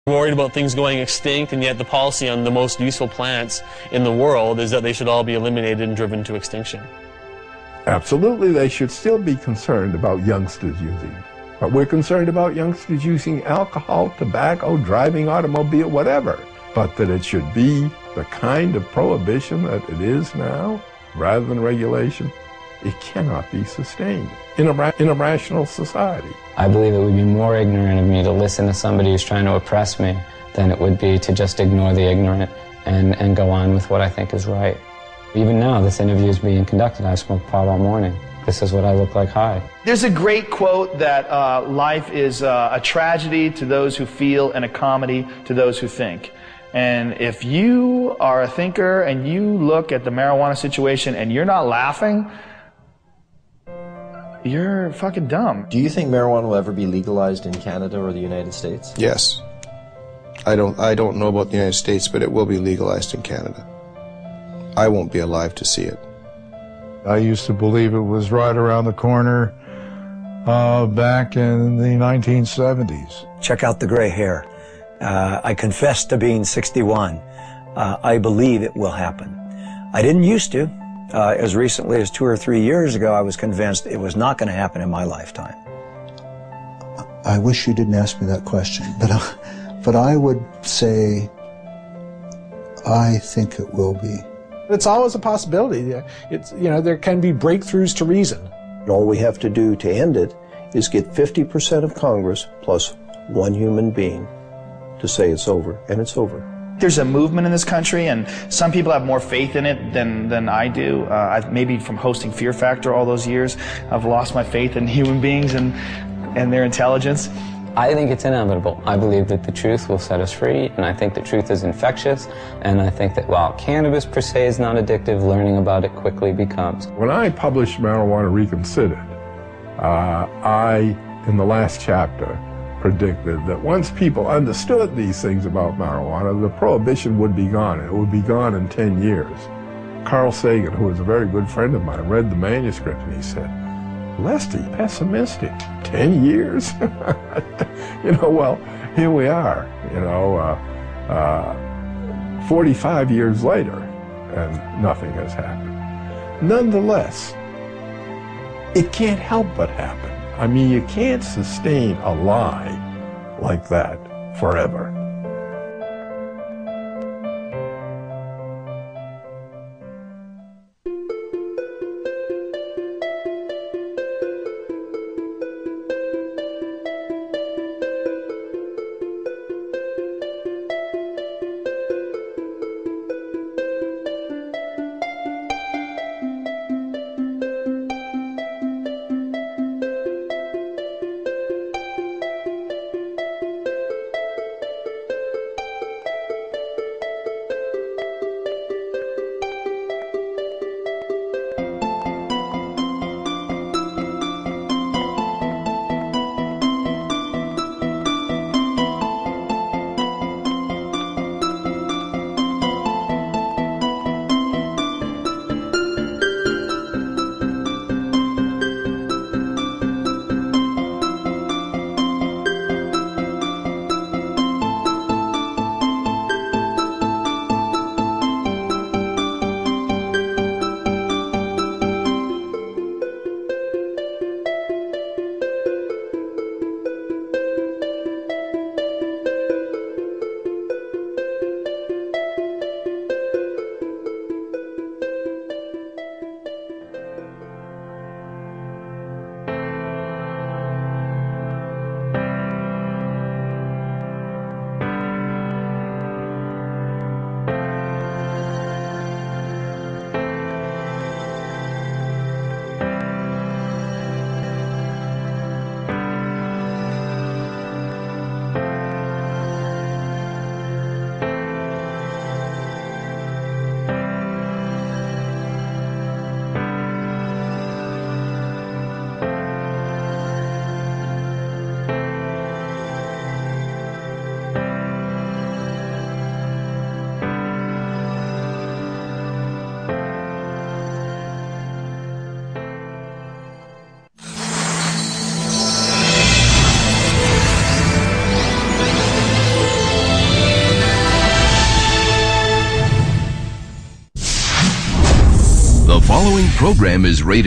Worried about things going extinct, and yet the policy on the most useful plants in the world is that they should all be eliminated and driven to extinction. Absolutely, they should still be concerned about youngsters using. But we're concerned about youngsters using alcohol, tobacco, driving automobile, whatever. But that it should be the kind of prohibition that it is now, rather than regulation, it cannot be sustained in a rational society. I believe it would be more ignorant of me to listen to somebody who's trying to oppress me than it would be to just ignore the ignorant and go on with what I think is right. Even now, this interview is being conducted. I've smoked pot all morning. This is what I look like high. There's a great quote that life is a tragedy to those who feel and a comedy to those who think. And if you are a thinker and you look at the marijuana situation and you're not laughing, you're fucking dumb. Do you think marijuana will ever be legalized in Canada or the United States? Yes. I don't know about the United States, but it will be legalized in Canada. I won't be alive to see it. I used to believe it was right around the corner back in the 1970s. Check out the gray hair. I confess to being 61. I believe it will happen. I didn't used to. As recently as 2 or 3 years ago, I was convinced it was not going to happen in my lifetime. I wish you didn't ask me that question, but I would say I think it will be. It's always a possibility. It's, you know, there can be breakthroughs to reason. All we have to do to end it is get 50% of Congress plus one human being to say it's over, and it's over. There's a movement in this country, and some people have more faith in it than I do. Maybe from hosting Fear Factor all those years, I've lost my faith in human beings and their intelligence. I think it's inevitable. I believe that the truth will set us free, and I think the truth is infectious, and I think that while cannabis per se is not addictive, learning about it quickly becomes. When I published Marijuana Reconsidered, I, in the last chapter, predicted that once people understood these things about marijuana, the prohibition would be gone. It would be gone in 10 years. Carl Sagan, who was a very good friend of mine, read the manuscript and he said, "Lester, you're pessimistic. 10 years?" You know, well, here we are, 45 years later, and nothing has happened. Nonetheless, it can't help but happen. I mean, you can't sustain a lie like that forever. The following program is rated